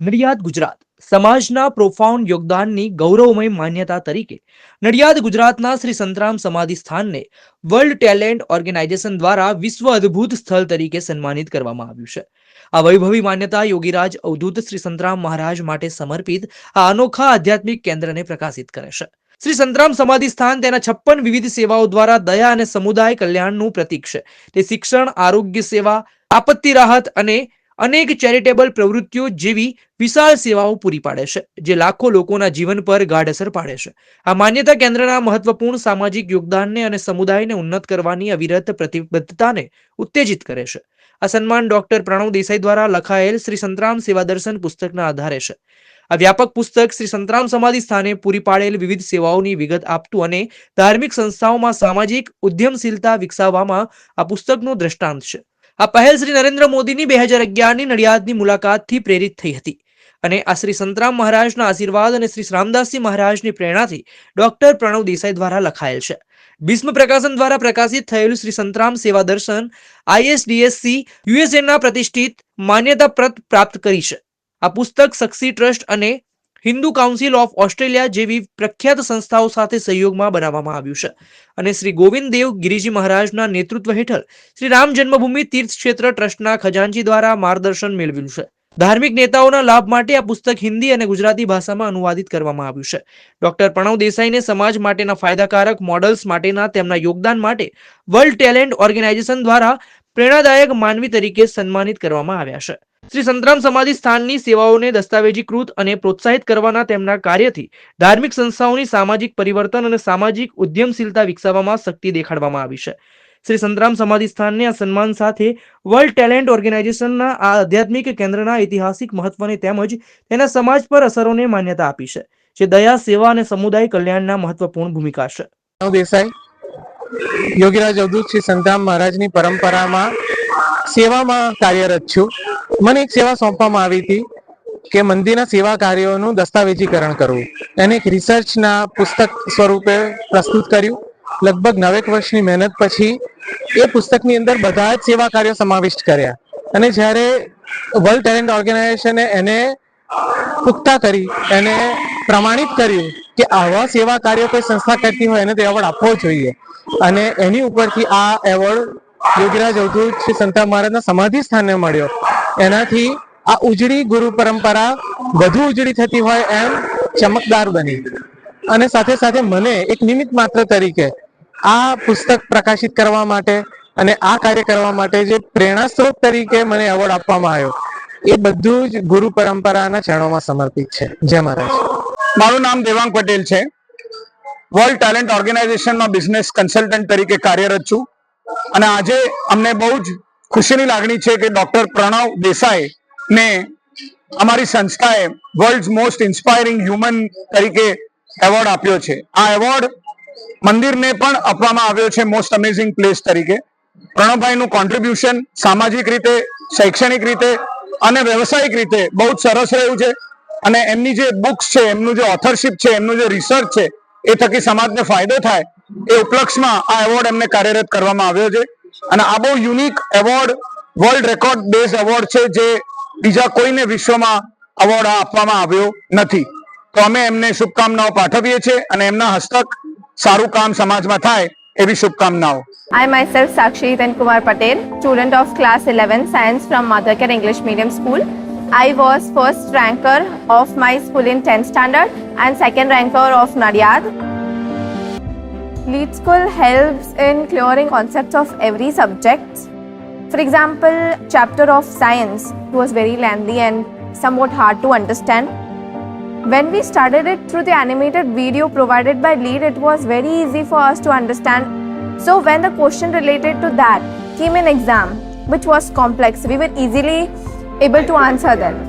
નડિયાદ ગુજરાત સમાજના પ્રોફાઉન્ડ યોગદાનની ગૌરવમય માન્યતા તરીકે નડિયાદ ગુજરાતના શ્રી સંતરામ સમાધિ સ્થાનને વર્લ્ડ ટેલેન્ટ ઓર્ગેનાઇઝેશન દ્વારા વિશ્વ અદ્ભુત સ્થળ તરીકે સન્માનિત કરવામાં આવ્યું છે. આ વૈભવી માન્યતા યોગીરાજ અવધૂત શ્રી સંતરામ મહારાજ માટે સમર્પિત આ અનોખા આધ્યાત્મિક કેન્દ્રને પ્રકાશિત કરે છે. શ્રી સંતરામ સમાધિ સ્થાન તેના 56 વિવિધ સેવાઓ દ્વારા દયા અને સમુદાય કલ્યાણનું પ્રતીક છે. તે શિક્ષણ, આરોગ્ય સેવા, આપત્તિ રાહત અને અનેક ચેરિટેબલ પ્રવૃત્તિઓ જેવી વિશાળ સેવાઓ પૂરી પાડે છે, જે લાખો લોકોના જીવન પર ગાઢ અસર પાડે છે. આ માન્યતા કેન્દ્રના મહત્વપૂર્ણ સામાજિક યોગદાનને અને સમુદાયને ઉન્નત કરવાની અવિરત પ્રતિબદ્ધતાને ઉત્તેજિત કરે છે. આ સન્માન ડોક્ટર પ્રણવ દેસાઈ દ્વારા લખાયેલ શ્રી સંતરામ સેવા દર્શન પુસ્તકના આધારે છે. આ વ્યાપક પુસ્તક શ્રી સંતરામ સમાધિ સ્થાને પૂરી પાડેલ વિવિધ સેવાઓની વિગત આપતું અને ધાર્મિક સંસ્થાઓમાં સામાજિક ઉદ્યમશીલતા વિકસાવવામાં આ પુસ્તકનું દ્રષ્ટાંત છે. આ પહેલ શ્રી નરેન્દ્ર મોદીની 2011ની નડિયાદની મુલાકાતથી પ્રેરિત થઈ હતી અને આ શ્રી સંતરામ મહારાજના આશીર્વાદ અને શ્રી રામદાસજી મહારાજની પ્રેરણાથી ડોક્ટર પ્રણવ દેસાઈ દ્વારા લખાયેલ છે. ભીષ્મ પ્રકાશન દ્વારા પ્રકાશિત થયેલું શ્રી સંતરામ સેવા દર્શન ISDSC USA પ્રતિષ્ઠિત માન્યતા પ્રાપ્ત કરી છે. આ પુસ્તક સક્ષી ટ્રસ્ટ અને હિન્દુ કાઉન્સિલ ઓફ ઓસ્ટ્રેલિયા જેવી પ્રખ્યાત સંસ્થાઓ સાથે સહયોગમાં બનાવવામાં આવ્યું છે અને શ્રી ગોવિંદ દેવ ગિરિજી મહારાજના નેતૃત્વ હેઠળ શ્રી રામ જન્મભૂમિ તીર્થ ક્ષેત્ર ટ્રસ્ટના ખજાનચી દ્વારા માર્ગદર્શન મેળવ્યું છે. ધાર્મિક નેતાઓના લાભ માટે આ પુસ્તક હિન્દી અને ગુજરાતી ભાષામાં અનુવાદિત કરવામાં આવ્યું છે. ડોક્ટર પ્રણવ દેસાઈને સમાજ માટેના ફાયદાકારક મોડલ્સ માટેના તેમના યોગદાન માટે વર્લ્ડ ટેલેન્ટ ઓર્ગેનાઇઝેશન દ્વારા પ્રેરણાદાયક માનવી તરીકે સન્માનિત કરવામાં આવ્યા છે. શ્રી સંતરામ સમાધિ સ્થાનની સેવાઓને દસ્તાવેજીકૃત અને પ્રોત્સાહિત કરવાના તેમના કાર્યથી ધાર્મિક સંસ્થાઓની સામાજિક પરિવર્તન અને સામાજિક ઉદ્યમશીલતા વિકસાવવામાં શક્તિ દેખાડવામાં આવી છે. શ્રી સંતરામ સમાધિ સ્થાનને આ સન્માન સાથે વર્લ્ડ ટેલેન્ટ ઓર્ગેનાઇઝેશનના આ આધ્યાત્મિક કેન્દ્રના ઐતિહાસિક મહત્વને તેમજ તેના સમાજ પર અસરોને માન્યતા આપી છે, જે દયા, સેવા અને સમુદાય કલ્યાણના મહત્વપૂર્ણ ભૂમિકા છે. દેસાઈ યોગીરાજ અવધૂત શ્રી સંતરામ મહારાજની પરંપરામાં સેવામાં કાર્યરત છું. મને એક સેવા સોંપવામાં આવી હતી કે મંદિરના સેવા કાર્યોનું દસ્તાવેજીકરણ કરવું. એને એક રિસર્ચના પુસ્તક સ્વરૂપે પ્રસ્તુત કર્યું. લગભગ 9 વર્ષની મહેનત પછી એ પુસ્તકની અંદર બધા જ સેવા કાર્યો સમાવિષ્ટ કર્યા અને જ્યારે વર્લ્ડ ટેલેન્ટ ઓર્ગેનાઇઝેશને એને પુખ્તા કરી, એને પ્રમાણિત કર્યું કે આવા સેવા કાર્યો કોઈ સંસ્થા કરતી હોય એને તે એવોર્ડ આપવો જોઈએ અને એની ઉપરથી આ એવોર્ડ યોગીરાજ અવધૂત શ્રી સંતરામ મહારાજના સમાધિ સ્થાને મળ્યો. એનાથી આ ઉજળી ગુરુ પરંપરા વધુ ઉજળી થતી હોય એમ ચમકદાર બની અને સાથે સાથે મને એક નિમિત્ત માત્ર તરીકે આ પુસ્તક પ્રકાશિત કરવા માટે અને આ કાર્ય કરવા માટે જે પ્રેરણા સ્ત્રોત તરીકે મને એવોર્ડ આપવામાં આવ્યો એ બધું જ ગુરુ પરંપરાના ચરણોમાં સમર્પિત છે. જય મહારાજ. મારું નામ દેવાંગ પટેલ છે. વર્લ્ડ ટેલેન્ટ ઓર્ગેનાઇઝેશનમાં બિઝનેસ કન્સલ્ટન્ટ તરીકે કાર્યરત છું અને આજે અમને બહુ જ ખુશીની લાગણી છે કે ડોક્ટર પ્રણવ દેસાઈ ને અમારી સંસ્થાએ વર્લ્ડ મોસ્ટ ઇન્સ્પાયરિંગ હ્યુમન તરીકે એવોર્ડ આપ્યો છે. આ એવોર્ડ મંદિરને પણ આપવામાં આવ્યો છે મોસ્ટ અમેઝિંગ પ્લેસ તરીકે. પ્રણવભાઈનું કોન્ટ્રીબ્યુશન સામાજિક રીતે, શૈક્ષણિક રીતે અને વ્યવસાયિક રીતે બહુ જ સરસ રહ્યું છે અને એમની જે બુક્સ છે, એમનું જે ઓથરશિપ છે, એમનું જે રિસર્ચ છે એ થકી સમાજને ફાયદો થાય એ ઉપલક્ષમાં આ એવોર્ડ એમને કાર્યરત કરવામાં આવ્યો છે અને આ બહુ unique award, world record base award છે જે બીજા કોઈને વિશ્વમાં એવોર્ડ આપવામાં આવ્યો નથી. તો અમે એમને શુભકામનાઓ પાઠવીએ છીએ અને એમના હસ્તક સારું કામ સમાજમાં થાય એવી શુભકામનાઓ. I myself Sakshi Hitan Kumar Patel, student of class 11 science from Mothercare English Medium School. I was first ranker of my school in 10th standard and second ranker of Nadiad. Lead School helps in clearing concepts of every subject. For example, chapter of science was very lengthy and somewhat hard to understand. When we studied it through the animated video provided by Lead, it was very easy for us to understand. So when the question related to that came in exam, which was complex, we were easily able to answer them.